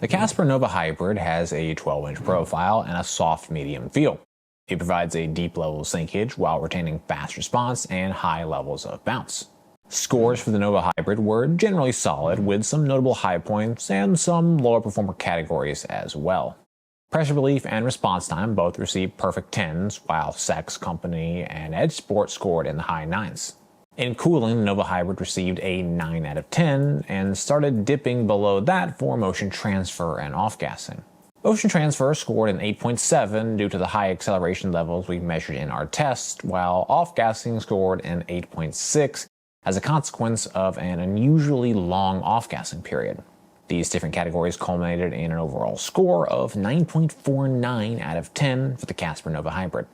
The Casper Nova Hybrid has a 12-inch profile and a soft medium feel. It provides a deep level of sinkage while retaining fast response and high levels of bounce. Scores for the Nova Hybrid were generally solid, with some notable high points and some lower performer categories as well. Pressure relief and response time both received perfect 10s, while Sex, Company, and Edge Sport scored in the high 9s. In cooling, the Nova Hybrid received a 9 out of 10 and started dipping below that for motion transfer and off-gassing. Motion transfer scored an 8.7 due to the high acceleration levels we measured in our test, while off-gassing scored an 8.6 as a consequence of an unusually long off-gassing period. These different categories culminated in an overall score of 9.49 out of 10 for the Casper Nova Hybrid.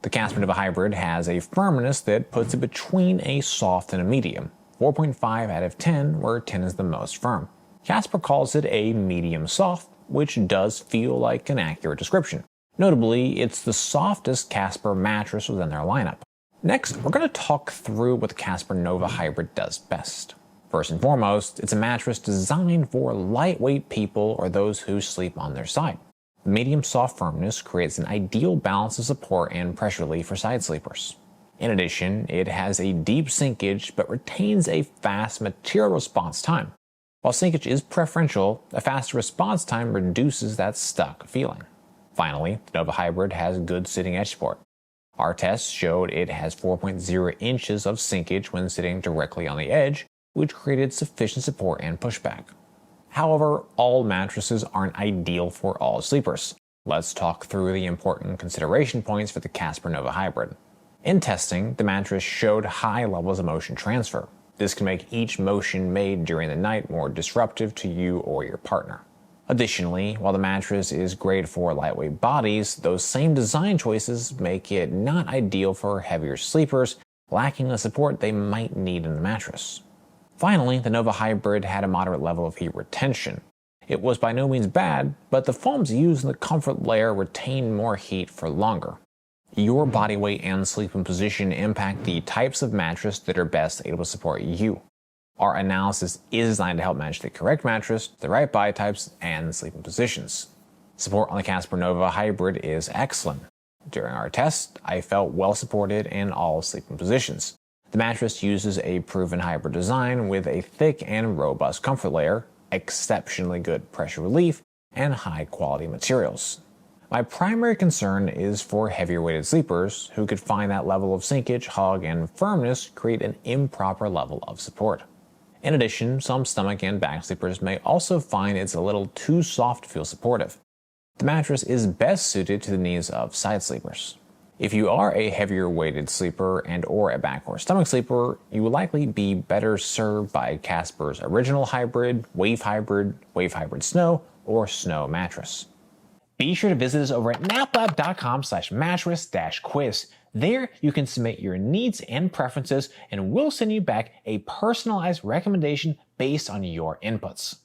The Casper Nova Hybrid has a firmness that puts it between a soft and a medium, 4.5 out of 10, where 10 is the most firm. Casper calls it a medium soft, which does feel like an accurate description. Notably, it's the softest Casper mattress within their lineup. Next, we're going to talk through what the Casper Nova Hybrid does best. First and foremost, it's a mattress designed for lightweight people or those who sleep on their side. The medium soft firmness creates an ideal balance of support and pressure relief for side sleepers. In addition, it has a deep sinkage but retains a fast material response time. While sinkage is preferential, a faster response time reduces that stuck feeling. Finally, the Nova Hybrid has good sitting edge support. Our tests showed it has 4.0 inches of sinkage when sitting directly on the edge, which created sufficient support and pushback. However, all mattresses aren't ideal for all sleepers. Let's talk through the important consideration points for the Casper Nova Hybrid. In testing, the mattress showed high levels of motion transfer. This can make each motion made during the night more disruptive to you or your partner. Additionally, while the mattress is great for lightweight bodies, those same design choices make it not ideal for heavier sleepers, lacking the support they might need in the mattress. Finally, the Nova Hybrid had a moderate level of heat retention. It was by no means bad, but the foams used in the comfort layer retain more heat for longer. Your body weight and sleeping position impact the types of mattress that are best able to support you. Our analysis is designed to help match the correct mattress, the right body types, and sleeping positions. Support on the Casper Nova Hybrid is excellent. During our test, I felt well supported in all sleeping positions. The mattress uses a proven hybrid design with a thick and robust comfort layer, exceptionally good pressure relief, and high quality materials. My primary concern is for heavier weighted sleepers who could find that level of sinkage, hug, and firmness create an improper level of support. In addition, some stomach and back sleepers may also find it's a little too soft to feel supportive. The mattress is best suited to the needs of side sleepers. If you are a heavier weighted sleeper and or a back or stomach sleeper, you will likely be better served by Casper's original hybrid, Wave Hybrid Snow, or Snow mattress. Be sure to visit us over at naplab.com/mattress-quiz. There you can submit your needs and preferences and we'll send you back a personalized recommendation based on your inputs.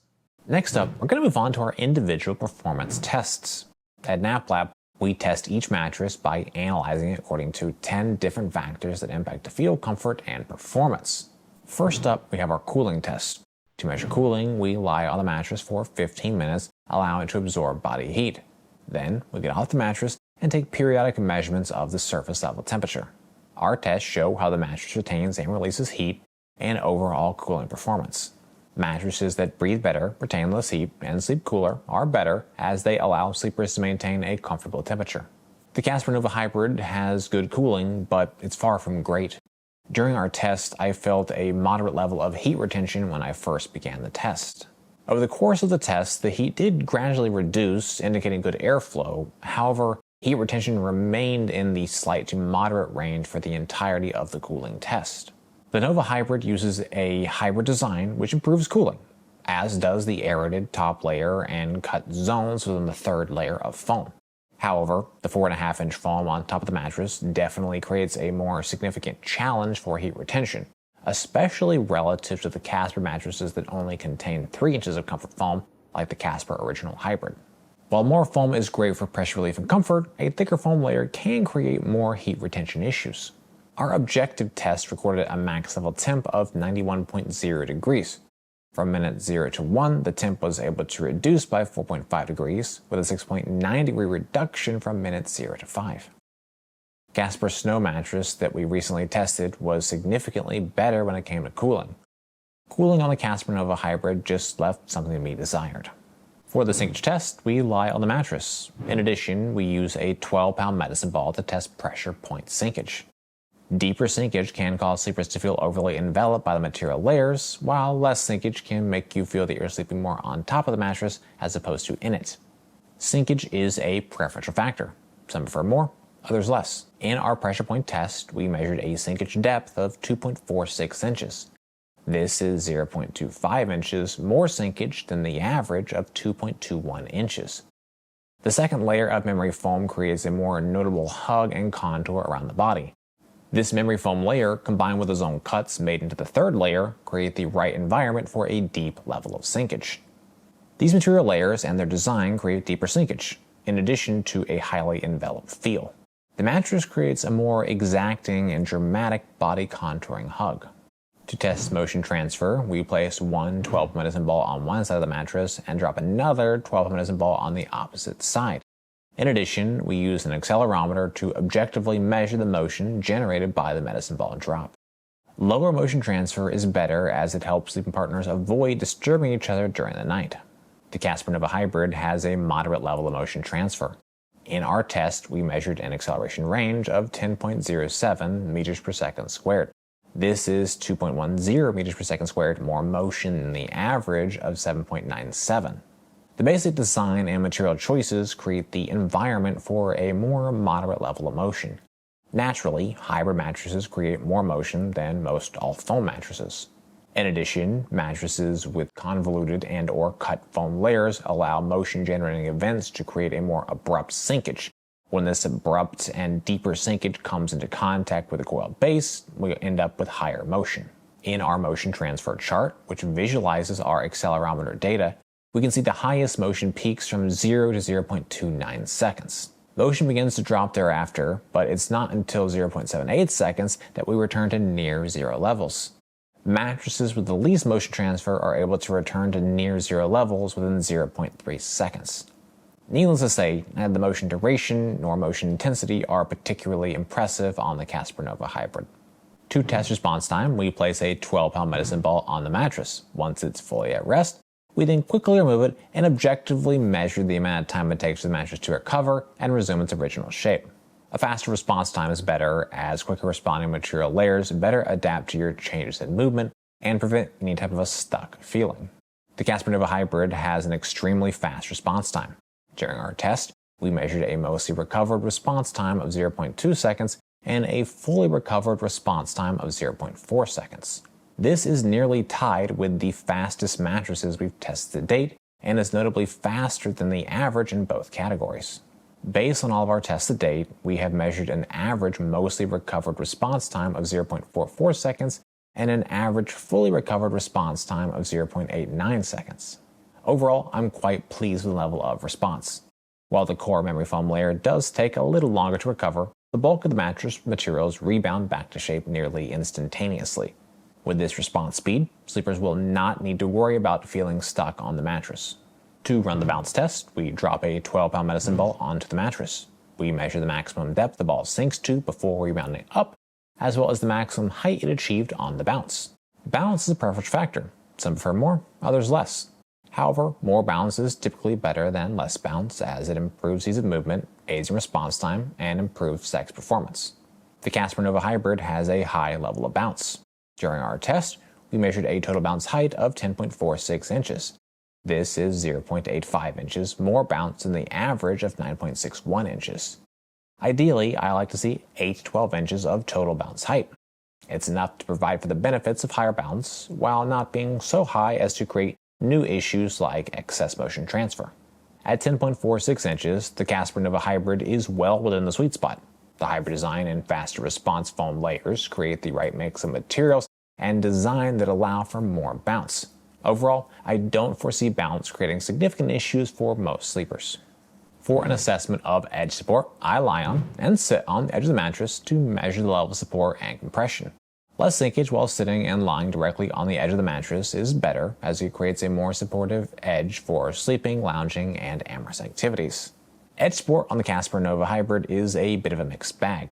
Next up, we're going to move on to our individual performance tests. At NapLab, we test each mattress by analyzing it according to 10 different factors that impact the feel, comfort, and performance. First up, we have our cooling test. To measure cooling, we lie on the mattress for 15 minutes, allowing it to absorb body heat. Then, we get off the mattress and take periodic measurements of the surface level temperature. Our tests show how the mattress retains and releases heat and overall cooling performance. Mattresses that breathe better, retain less heat, and sleep cooler are better as they allow sleepers to maintain a comfortable temperature. The Casper Nova Hybrid has good cooling, but it's far from great. During our test, I felt a moderate level of heat retention when I first began the test. Over the course of the test, the heat did gradually reduce, indicating good airflow. However, heat retention remained in the slight to moderate range for the entirety of the cooling test. The Nova Hybrid uses a hybrid design which improves cooling, as does the aerated top layer and cut zones within the third layer of foam. However, the 4.5-inch foam on top of the mattress definitely creates a more significant challenge for heat retention, especially relative to the Casper mattresses that only contain 3 inches of comfort foam like the Casper Original Hybrid. While more foam is great for pressure relief and comfort, a thicker foam layer can create more heat retention issues. Our objective test recorded a max level temp of 91.0 degrees. From minute 0 to 1, the temp was able to reduce by 4.5 degrees, with a 6.9 degree reduction from minute 0 to 5. Casper Snow mattress that we recently tested was significantly better when it came to cooling. Cooling on the Casper Nova Hybrid just left something to be desired. For the Sinkage test, we lie on the mattress. In addition, we use a 12-pound medicine ball to test pressure point sinkage. Deeper sinkage can cause sleepers to feel overly enveloped by the material layers, while less sinkage can make you feel that you're sleeping more on top of the mattress as opposed to in it. Sinkage is a preferential factor. Some prefer more, others less. In our pressure point test, we measured a sinkage depth of 2.46 inches. This is 0.25 inches more sinkage than the average of 2.21 inches. The second layer of memory foam creates a more notable hug and contour around the body. This memory foam layer, combined with the zone cuts made into the third layer, create the right environment for a deep level of sinkage. These material layers and their design create deeper sinkage, in addition to a highly enveloped feel. The mattress creates a more exacting and dramatic body contouring hug. To test motion transfer, we place one 12 medicine ball on one side of the mattress and drop another 12 medicine ball on the opposite side. In addition, we use an accelerometer to objectively measure the motion generated by the medicine ball drop. Lower motion transfer is better as it helps sleeping partners avoid disturbing each other during the night. The Casper Nova Hybrid has a moderate level of motion transfer. In our test, we measured an acceleration range of 10.07 meters per second squared. This is 2.10 meters per second squared more motion than the average of 7.97. The basic design and material choices create the environment for a more moderate level of motion. Naturally, hybrid mattresses create more motion than most all-foam mattresses. In addition, mattresses with convoluted and/or cut foam layers allow motion-generating events to create a more abrupt sinkage. When this abrupt and deeper sinkage comes into contact with the coiled base, we end up with higher motion. In our motion transfer chart, which visualizes our accelerometer data, we can see the highest motion peaks from 0 to 0.29 seconds. Motion begins to drop thereafter, but it's not until 0.78 seconds that we return to near zero levels. Mattresses with the least motion transfer are able to return to near zero levels within 0.3 seconds. Needless to say, neither the motion duration nor motion intensity are particularly impressive on the Casper Nova Hybrid. To test response time, we place a 12-pound medicine ball on the mattress. Once it's fully at rest, we then quickly remove it and objectively measure the amount of time it takes for the mattress to recover and resume its original shape. A faster response time is better, as quicker responding material layers better adapt to your changes in movement and prevent any type of a stuck feeling. The Casper Nova Hybrid has an extremely fast response time. During our test, we measured a mostly recovered response time of 0.2 seconds and a fully recovered response time of 0.4 seconds. This is nearly tied with the fastest mattresses we've tested to date and is notably faster than the average in both categories. Based on all of our tests to date, we have measured an average mostly recovered response time of 0.44 seconds and an average fully recovered response time of 0.89 seconds. Overall, I'm quite pleased with the level of response. While the core memory foam layer does take a little longer to recover, the bulk of the mattress materials rebound back to shape nearly instantaneously. With this response speed, sleepers will not need to worry about feeling stuck on the mattress. To run the bounce test, we drop a 12-pound medicine ball onto the mattress. We measure the maximum depth the ball sinks to before rebounding up, as well as the maximum height it achieved on the bounce. Bounce is a preference factor. Some prefer more, others less. However, more bounce is typically better than less bounce, as it improves ease of movement, aids in response time, and improves sex performance. The Casper Nova Hybrid has a high level of bounce. During our test, we measured a total bounce height of 10.46 inches. This is 0.85 inches more bounce than the average of 9.61 inches. Ideally, I like to see 8 to 12 inches of total bounce height. It's enough to provide for the benefits of higher bounce, while not being so high as to create new issues like excess motion transfer. At 10.46 inches, the Casper Nova Hybrid is well within the sweet spot. The hybrid design and faster response foam layers create the right mix of materials and design that allow for more bounce. Overall, I don't foresee bounce creating significant issues for most sleepers. For an assessment of edge support, I lie on and sit on the edge of the mattress to measure the level of support and compression. Less sinkage while sitting and lying directly on the edge of the mattress is better, as it creates a more supportive edge for sleeping, lounging, and amorous activities. Edge support on the Casper Nova Hybrid is a bit of a mixed bag.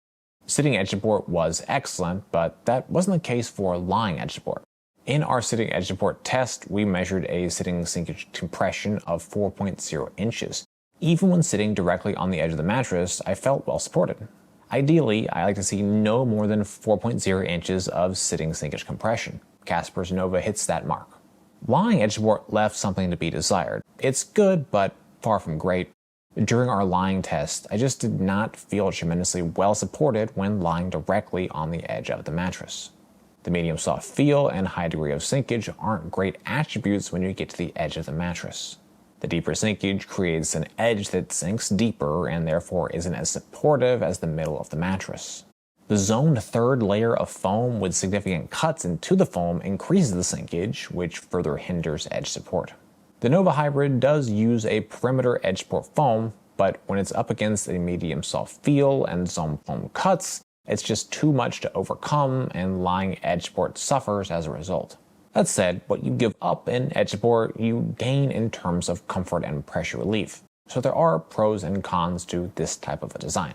Sitting edge support was excellent, but that wasn't the case for lying edge support. In our sitting edge support test, we measured a sitting sinkage compression of 4.0 inches. Even when sitting directly on the edge of the mattress, I felt well supported. Ideally, I like to see no more than 4.0 inches of sitting sinkage compression. Casper's Nova hits that mark. Lying edge support left something to be desired. It's good, but far from great. During our lying test, I just did not feel tremendously well supported when lying directly on the edge of the mattress. The medium soft feel and high degree of sinkage aren't great attributes when you get to the edge of the mattress. The deeper sinkage creates an edge that sinks deeper and therefore isn't as supportive as the middle of the mattress. The zoned third layer of foam with significant cuts into the foam increases the sinkage, which further hinders edge support. The Nova Hybrid does use a perimeter edge support foam, but when it's up against a medium soft feel and some foam cuts, it's just too much to overcome, and lying edge support suffers as a result. That said, what you give up in edge support, you gain in terms of comfort and pressure relief. So there are pros and cons to this type of a design.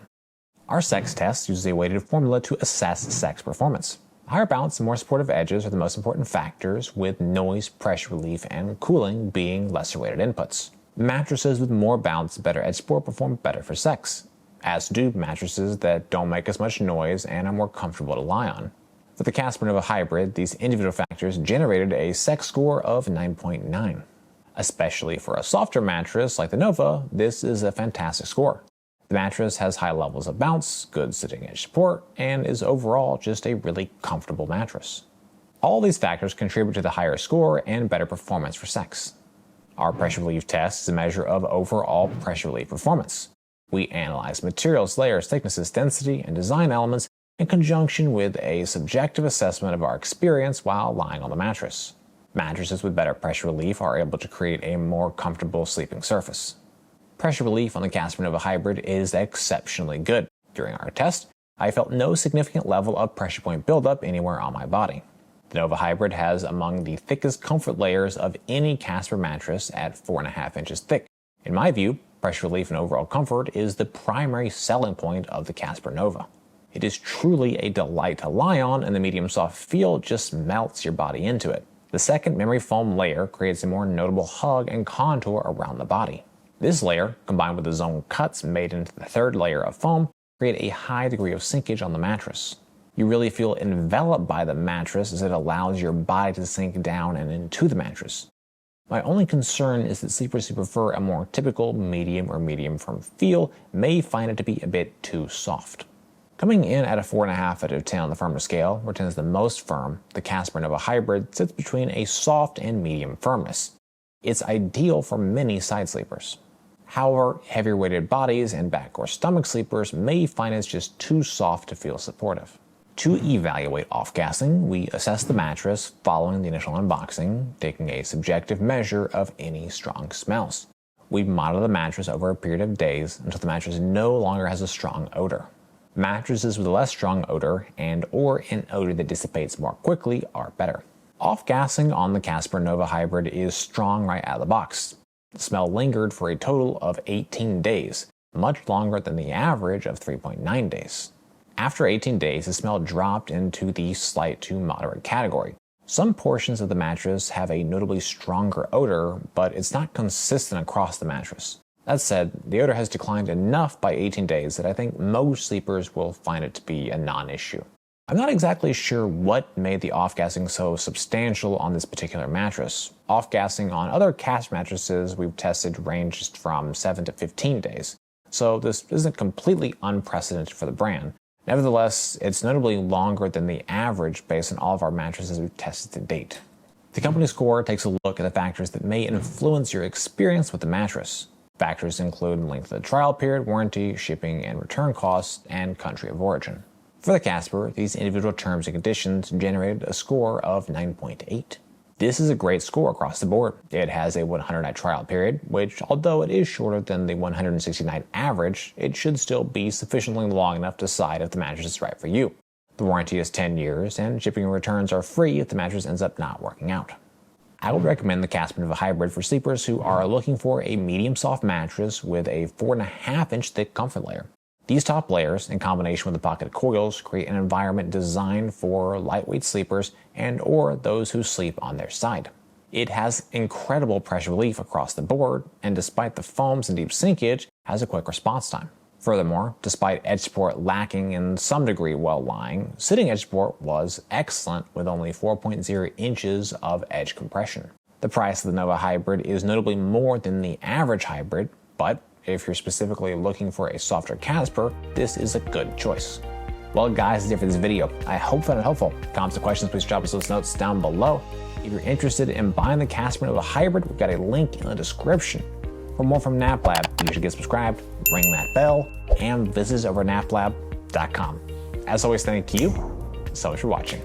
Our sex test uses a weighted formula to assess sex performance. Higher bounce and more supportive edges are the most important factors, with noise, pressure relief, and cooling being lesser weighted inputs. Mattresses with more bounce and better edge support perform better for sex, as do mattresses that don't make as much noise and are more comfortable to lie on. For the Casper Nova Hybrid, these individual factors generated a sex score of 9.9. Especially for a softer mattress like the Nova, this is a fantastic score. The mattress has high levels of bounce, good sitting edge support, and is overall just a really comfortable mattress. All these factors contribute to the higher score and better performance for sex. Our pressure relief test is a measure of overall pressure relief performance. We analyze materials, layers, thicknesses, density, and design elements in conjunction with a subjective assessment of our experience while lying on the mattress. Mattresses with better pressure relief are able to create a more comfortable sleeping surface. Pressure relief on the Casper Nova Hybrid is exceptionally good. During our test, I felt no significant level of pressure point buildup anywhere on my body. The Nova Hybrid has among the thickest comfort layers of any Casper mattress at 4.5 inches thick. In my view, pressure relief and overall comfort is the primary selling point of the Casper Nova. It is truly a delight to lie on, and the medium soft feel just melts your body into it. The second memory foam layer creates a more notable hug and contour around the body. This layer, combined with the zone cuts made into the third layer of foam, create a high degree of sinkage on the mattress. You really feel enveloped by the mattress as it allows your body to sink down and into the mattress. My only concern is that sleepers who prefer a more typical medium or medium firm feel may find it to be a bit too soft. Coming in at a 4.5 out of 10 on the firmness scale, where 10 is the most firm, the Casper Nova Hybrid sits between a soft and medium firmness. It's ideal for many side sleepers. However, heavier weighted bodies and back or stomach sleepers may find it's just too soft to feel supportive. To evaluate off-gassing, we assess the mattress following the initial unboxing, taking a subjective measure of any strong smells. We monitor the mattress over a period of days until the mattress no longer has a strong odor. Mattresses with a less strong odor and/or an odor that dissipates more quickly are better. Off-gassing on the Casper Nova Hybrid is strong right out of the box. The smell lingered for a total of 18 days, much longer than the average of 3.9 days. After 18 days, the smell dropped into the slight to moderate category. Some portions of the mattress have a notably stronger odor, but it's not consistent across the mattress. That said, the odor has declined enough by 18 days that I think most sleepers will find it to be a non-issue. I'm not exactly sure what made the off-gassing so substantial on this particular mattress. Off-gassing on other Casper mattresses we've tested ranged from 7 to 15 days, so this isn't completely unprecedented for the brand. Nevertheless, it's notably longer than the average based on all of our mattresses we've tested to date. The company score takes a look at the factors that may influence your experience with the mattress. Factors include length of the trial period, warranty, shipping and return costs, and country of origin. For the Casper, these individual terms and conditions generated a score of 9.8. This is a great score across the board. It has a 100-night trial period, which, although it is shorter than the 160-night average, it should still be sufficiently long enough to decide if the mattress is right for you. The warranty is 10 years, and shipping and returns are free if the mattress ends up not working out. I would recommend the Casper Nova Hybrid for sleepers who are looking for a medium soft mattress with a 4.5-inch thick comfort layer. These top layers, in combination with the pocket coils, create an environment designed for lightweight sleepers and/or those who sleep on their side. It has incredible pressure relief across the board, and despite the foams and deep sinkage, has a quick response time. Furthermore, despite edge support lacking in some degree while lying, sitting edge support was excellent with only 4.0 inches of edge compression. The price of the Nova Hybrid is notably more than the average hybrid, but if you're specifically looking for a softer Casper, this is a good choice. Well guys, that's it for this video. I hope you found it helpful. Comments or questions, please drop us those notes down below. If you're interested in buying the Casper Nova Hybrid, we've got a link in the description. For more from NapLab, you should get subscribed, ring that bell, and visit us over at naplab.com. As always, thank you so much for watching.